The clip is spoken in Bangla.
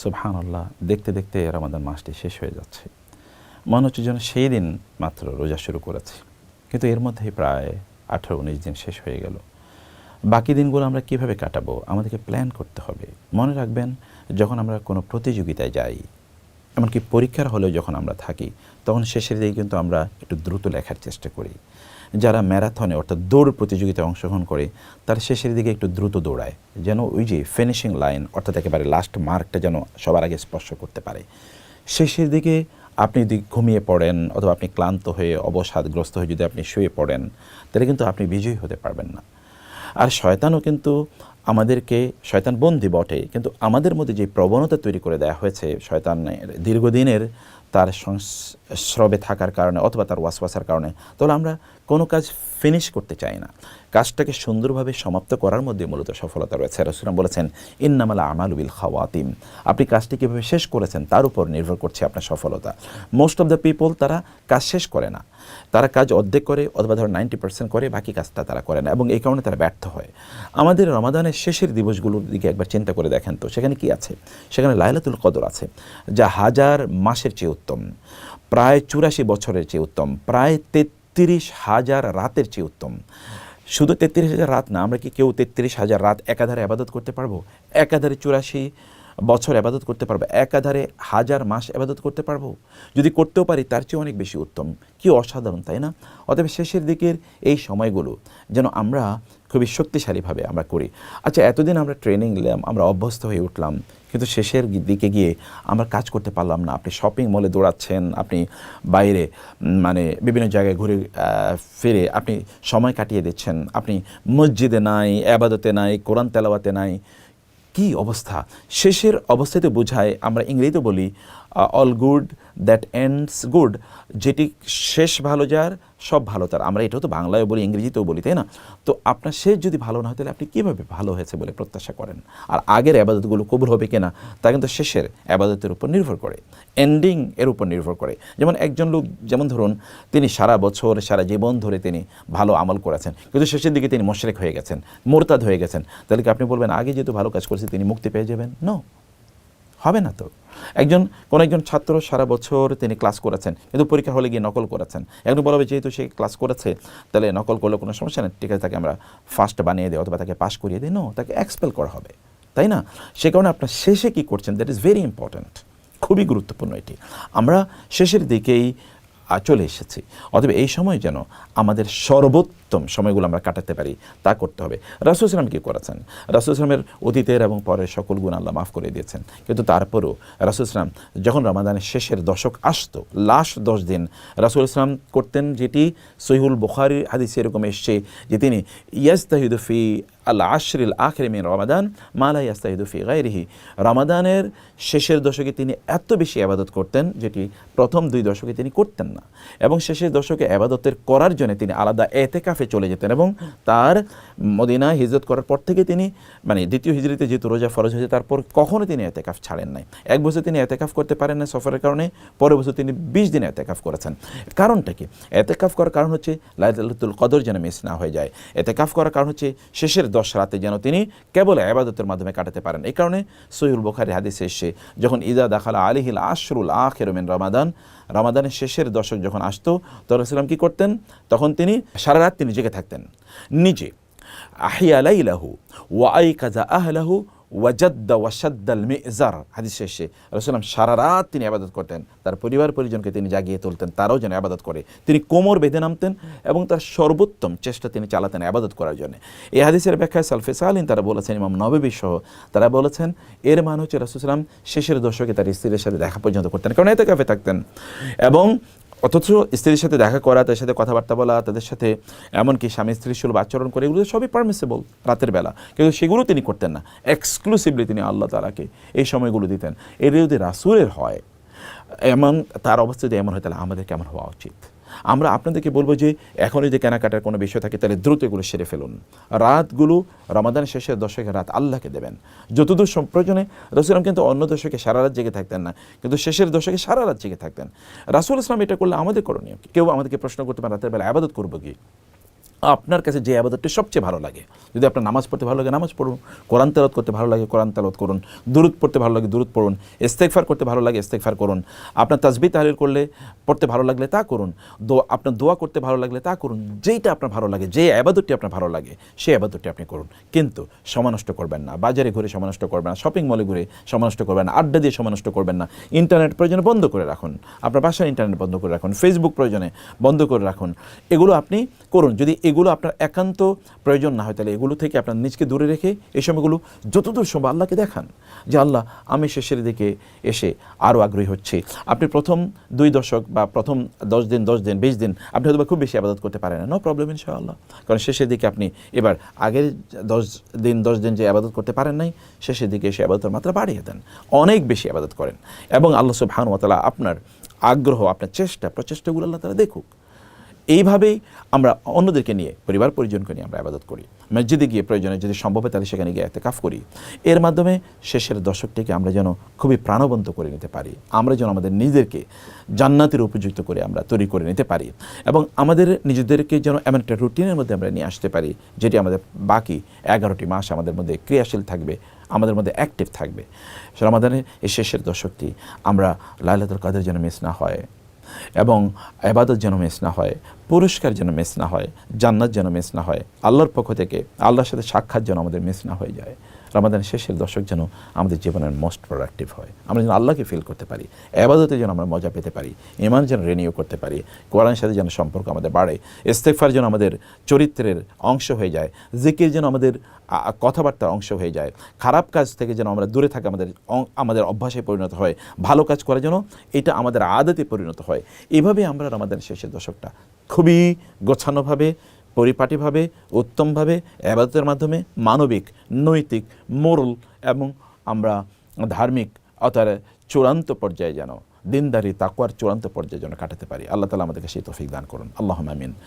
সুবহানাল্লাহ, দেখতে দেখতে রমাদান মাসটি শেষ হয়ে যাচ্ছে। মনে হচ্ছে যেন সেই দিন মাত্র রোজা শুরু করেছি, কিন্তু এর মধ্যেই প্রায় 18-19 দিন শেষ হয়ে গেল। বাকি দিনগুলো আমরা কিভাবে কাটাবো আমাদেরকে প্ল্যান করতে হবে। মনে রাখবেন, যখন আমরা কোনো প্রতিযোগিতায় যাই, এমনকি পরীক্ষার হলেও যখন আমরা থাকি, তখন শেষের দিকে কিন্তু আমরা একটু দ্রুত লেখার চেষ্টা করি। যারা ম্যারাথনে অর্থাৎ দৌড় প্রতিযোগিতায় অংশগ্রহণ করে, তারা শেষের দিকে একটু দ্রুত দৌড়ায়, যেন ওই যে ফিনিশিং লাইন অর্থাৎ একেবারে লাস্ট মার্কটা যেন সবার আগে স্পর্শ করতে পারে। শেষের দিকে আপনি যদি ঘুমিয়ে পড়েন অথবা আপনি ক্লান্ত হয়ে অবসাদগ্রস্ত হয়ে যদি আপনি শুয়ে পড়েন, তাহলে কিন্তু আপনি বিজয়ী হতে পারবেন না। আর শয়তানও কিন্তু আমাদেরকে, শয়তান বন্দী বটে, কিন্তু আমাদের মধ্যে যে প্রবণতা তৈরি করে দেওয়া হয়েছে শয়তানের দীর্ঘদিনের তার সংস্রবে থাকার কারণে অথবা তার ওয়াসওয়াসার কারণে, তাহলে আমরা কোনো কাজ ফিনিশ করতে চাই না। কাজটাকে সুন্দরভাবে সমাপ্ত করার মধ্যে মূলত সফলতা রয়েছে। রাসূল বলেছেন, ইন্নামাল আমালু বিল খাওয়াতিম। আপনি কাজটি কীভাবে শেষ করেছেন তার উপর নির্ভর করছে আপনার সফলতা। মোস্ট অফ দ্য পিপল তারা কাজ শেষ করে না, তারা কাজ অর্ধেক করে অথবা ধরো 90% করে, বাকি কাজটা তারা করে না এবং এই কারণে তারা ব্যর্থ হয়। আমাদের রমাদানের শেষের দিবসগুলোর দিকে একবার চিন্তা করে দেখেন তো, সেখানে কি আছে? সেখানে লাইলাতুল কদর আছে, যা 1000 মাসের চেয়ে উত্তম, প্রায় 84 বছরের চেয়ে উত্তম, প্রায় 33,000 রাতের চেয়ে উত্তম। শুধু 33,000 রাত না, আমরা কি কেউ 33,000 রাত একাধারে আবাদত করতে পারবো? একাধারে 84 বছর আবাদত করতে পারবো? একাধারে 1000 মাস আবাদত করতে পারবো? যদি করতেও পারি, তার চেয়ে অনেক বেশি উত্তম। কি অসাধারণ, তাই না? অতএব শেষের দিকের এই সময়গুলো যেন আমরা খুবই শক্তিশালীভাবে আমরা করি। আচ্ছা, এতদিন আমরা ট্রেনিং নিলাম, আমরা অভ্যস্ত হয়ে উঠলাম, কিন্তু শেষের দিকে গিয়ে আমরা কাজ করতে পারলাম না। আপনি শপিং মলে দৌড়াচ্ছেন, আপনি বাইরে মানে বিভিন্ন জায়গায় ঘুরে ফিরে আপনি সময় কাটিয়ে দিচ্ছেন, আপনি মসজিদে নাই, আবাদতে নাই, কোরআন তেলাওয়াতে নাই। কি অবস্থা! শেষের অবস্থাতে বোঝায়, আমরা ইংরেজিতে বলি all good that ends good, যেটি শেষ ভালো যার সব ভালো তার। আমরা এটাও তো বাংলায় বলি, ইংরেজিতেও বলি, তাই না? তো আপনার শেষ যদি ভালো না হয়, তাহলে আপনি কীভাবে ভালো হয়েছে বলে প্রত্যাশা করেন? আর আগের আবাদতগুলো কবুল হবে কিনা তা কিন্তু শেষের আবাদতের উপর নির্ভর করে, এন্ডিং এর উপর নির্ভর করে। যেমন একজন লোক, যেমন ধরুন তিনি সারা বছর সারা জীবন ধরে তিনি ভালো আমল করেছেন, কিন্তু শেষের দিকে তিনি মুশরিক হয়ে গেছেন, মুরতাদ হয়ে গেছেন, তাহলে কি আপনি বলবেন আগে যেহেতু ভালো কাজ করেছে তিনি মুক্তি পেয়ে যাবেন? নো, হবে না তো। কোন একজন ছাত্র সারা বছর তিনি ক্লাস করেছেন, কিন্তু পরীক্ষা হলে গিয়ে নকল করেছেন, একদম বলা হবে যেহেতু সে ক্লাস করেছে তাহলে নকল করলে কোনো সমস্যা নেই, ঠিক আছে, তাকে আমরা ফার্স্ট বানিয়ে দিই অথবা তাকে পাস করিয়ে দিই। নো, তাকে এক্সপেল করা হবে, তাই না? সে কারণে আপনার শেষে কী করছেন, দ্যাট ইজ ভেরি ইম্পর্ট্যান্ট, খুবই গুরুত্বপূর্ণ এটি। আমরা শেষের দিকেই চলে এসেছি, অতএব এই সময় যেন আমাদের সর্বোত্তম সময়গুলো আমরা কাটাতে পারি, তা করতে হবে। রাসূল সাল্লাল্লাহু আলাইহি ওয়াসাল্লাম কী করেছেন? রাসূল সাল্লাল্লাহু আলাইহি ওয়াসাল্লামের অতীতের এবং পরের সকল গুণ আল্লাহ মাফ করে দিয়েছেন, কিন্তু তারপরেও রাসূল সাল্লাল্লাহু আলাইহি ওয়াসাল্লাম যখন রমাদানের শেষের দশক আসতো, লাস্ট 10 দিন রাসূল সাল্লাল্লাহু আলাইহি ওয়াসাল্লাম করতেন, যেটি সহিহুল বুখারী হাদিসে এরকম এসছে যে তিনি ইয়াজতাহিদু ফি আল আশরিল আখির মিন রমাদান মা লা ইয়াজতাহিদু ফি গায়রিহি। রমাদানের শেষের দশকে তিনি এত বেশি ইবাদত করতেন, যেটি প্রথম 2 দশকে তিনি করতেন না, এবং শেষের দশকে ইবাদতের করার জন্য তিনি আলাদা এতেকাফে চলে যেতেন। এবং তার মদিনা হিজরত করার পর থেকে তিনি মানে দ্বিতীয় হিজরিতে যেহেতু রোজা ফরজ হয়েছে, তারপর কখনো তিনি এতেকাফ ছাড়েন নাই। 1 বছর তিনি এতেকাফ করতে পারেন না সফরের কারণে, পরের বছর তিনি 20 দিন এতেকাফ করেছেন। কারণটা কি? এতেকাফ করার কারণ হচ্ছে লাইলাতুল কদর যেন মিস না হয়ে যায়। এতেকাফ করার কারণ হচ্ছে শেষের 10 রাতে যেন তিনি কেবল ইবাদতের মাধ্যমে কাটাতে পারেন। এই কারণে সহিহুল বুখারী হাদিসে এসেছে, যখন ইজা দাখালা আলাইহিল আশরুল আখির মিন রমাদান, রমাদানের শেষের দশক যখন আসতো, তো রাসূল সাল্লাল্লাহু আলাইহি ওয়াসাল্লাম কী করতেন? তখন তিনি সারা রাত তিনি জেগে থাকতেন, নিজে আহিয়া লাইলাহু ওয়া আইকাযা আহলাহু ওয়াজাদ্দা ওয়াশাদ্দাল মিজার। হাদিস শেষে রাসূল সারা রাত তিনি ইবাদত করতেন, তার পরিবার পরিজনকে তিনি জাগিয়ে তুলতেন, তারাও যেন ইবাদত করে। তিনি কোমর বেঁধে নামতেন এবং তার সর্বোত্তম চেষ্টা তিনি চালাতেন ইবাদত করার জন্য। এই হাদিসের ব্যাখ্যায় সালফে সালিন তারা বলেছেন, ইমাম নববী সহ তারা বলেছেন, এর মানে হচ্ছে রাসূল সাল্লাল্লাহু আলাইহি ওয়াসাল্লাম শেষের দশকে তার স্ত্রীর সাথে দেখা পর্যন্ত করতেন, কারণ এতেকাফে থাকতেন। এবং অথচ স্ত্রীর সাথে দেখা করা, তাদের সাথে কথাবার্তা বলা, তাদের সাথে এমনকি স্বামী স্ত্রীর সুলভ আচরণ করে, এগুলো সবই পারমিসেবল রাতের বেলা, কিন্তু সেগুলো তিনি করতেন না। এক্সক্লুসিভলি তিনি আল্লাহ তাআলাকে এই সময়গুলো দিতেন। এর যদি রাসূলের হয় এমন, তার অবস্থা যদি এমন হয়, তাহলে আমাদের কেমন হওয়া উচিত? আমরা আপনাদেরকে বলবো যে এখন যদি কেনাকাটার কোনো বিষয় থাকে, তাহলে দ্রুত এগুলো সেরে ফেলুন। রাতগুলো রমাদানের শেষের দশকের রাত আল্লাহকে দেবেন যতদূর প্রয়োজনে। রাসূল কিন্তু অন্য দশকে সারা রাত জেগে থাকতেন না, কিন্তু শেষের দশকে সারা রাত জেগে থাকতেন। রাসূল ইসলাম এটা করলে আমাদের করণীয়। কেউ আমাদেরকে প্রশ্ন করতে পারে, রাতের বেলা ইবাদত করবো কি? আপনার কাছে যে আবাদতটি সবচেয়ে ভালো লাগে, যদি আপনার নামাজ পড়তে ভালো লাগে নামাজ পড়ুন, কোরআন তেলাওয়াত করতে ভালো লাগে কোরআন তেলাওয়াত করুন, দুরূদ পড়তে ভালো লাগে দুরূদ পড়ুন, ইস্তেগফার করতে ভালো লাগে ইস্তেগফার করুন, আপনার তাসবিহ তাহলিল করলে পড়তে ভালো লাগলে তা করুন, আপনার দোয়া করতে ভালো লাগলে তা করুন, যেইটা আপনার ভালো লাগে, যে আবাদতটি আপনার ভালো লাগে সেই আবাদতটি আপনি করুন। কিন্তু সময় নষ্ট করবেন না, বাজারে ঘুরে সময় নষ্ট করবেন না, শপিং মলে ঘুরে সময় নষ্ট করবেন না, আড্ডা দিয়ে সময় নষ্ট করবেন না। ইন্টারনেট প্রয়োজনে বন্ধ করে রাখুন, আপনার বাসায় ইন্টারনেট বন্ধ করে রাখুন, ফেসবুক প্রয়োজনে বন্ধ করে রাখুন, এগুলো আপনি করুন। যদি এগুলো আপনার একান্ত প্রয়োজন না হয় তাহলে এগুলো থেকে আপনার নিজকে দূরে রেখে এই সময়গুলো যতদূর সম্ভব আল্লাহকে দেখান যে আল্লাহ আমি শেষের দিকে এসে আরও আগ্রহী হচ্ছি। আপনি প্রথম 2 দশক বা প্রথম 10 দিন 20 দিন আপনি হয়তো খুব বেশি আবাদত করতে পারেন না, নো প্রবলেম ইনশাআল্লাহ, কারণ শেষের দিকে আপনি এবার আগের 10 দিন যে আবাদত করতে পারেন নাই শেষের দিকে এসে আবাদতের মাত্রা বাড়িয়ে দেন, অনেক বেশি আবাদত করেন এবং আল্লাহ সুবহানাহু ওয়া তাআলা আপনার আগ্রহ, আপনার প্রচেষ্টাগুলো আল্লাহ তাআলা দেখুক। এইভাবেই আমরা অন্যদেরকে নিয়ে, পরিবার পরিজনকে নিয়ে আমরা ইবাদত করি, মসজিদে গিয়ে প্রয়োজনে যদি সম্ভব হয় তাহলে সেখানে গিয়ে ইতিকাফ করি। এর মাধ্যমে শেষের দশকটিকে আমরা যেন খুবই প্রাণবন্ত করে নিতে পারি, আমরা যেন আমাদের নিজেদেরকে জান্নাতের উপযুক্ত করে আমরা তৈরি করে নিতে পারি এবং আমাদের নিজেদেরকে যেন এমন একটা রুটিনের মধ্যে আমরা নিয়ে আসতে পারি যেটি আমাদের বাকি 11টি মাস আমাদের মধ্যে ক্রিয়াশীল থাকবে, আমাদের মধ্যে অ্যাক্টিভ থাকবে। রমাদানের এই শেষের দশকটি আমরা লাইলাতুল কদর যেন মিস না হয় এবং ইবাদত যেন মিস না হয়, পুরস্কার যেন মিস না হয়, জান্নাত যেন মিস না হয়, আল্লাহর পক্ষ থেকে আল্লাহর সাথে সাক্ষাৎ যেন আমাদের মিস না হয়ে যায়। রমাদানের শেষের দশক যেন আমাদের জীবনের মোস্ট প্রোডাক্টিভ হয়, আমরা যেন আল্লাহকে ফিল করতে পারি, ইবাদতে যেন আমরা মজা পেতে পারি, ঈমান যেন রিনিউ করতে পারি, কোরআনের সাথে যেন সম্পর্ক আমাদের বাড়ে, ইস্তেগফার যেন আমাদের চরিত্রের অংশ হয়ে যায়, জিকির যেন আমাদের কথাবার্তার অংশ হয়ে যায়, খারাপ কাজ থেকে যেন আমরা দূরে থাকি, আমাদের অভ্যাসে পরিণত হয়, ভালো কাজ করা যেন এটা আমাদের আদতে পরিণত হয়। এভাবে আমরা রমাদানের শেষের দশকটা খুবই গোছানোভাবে, পরিপাটিভাবে, উত্তমভাবে ইবাদতের মাধ্যমে মানবিক, নৈতিক, মোরাল এবং আমরা ধার্মিক অর্থাৎ চূড়ান্ত পর্যায়ে যেন দিনদারি তাকওয়ার চূড়ান্ত পর্যায়ে যেন কাটাতে পারি। আল্লাহ তাআলা আমাদেরকে সেই তৌফিক দান করুন। আল্লাহুম্মা আমিন।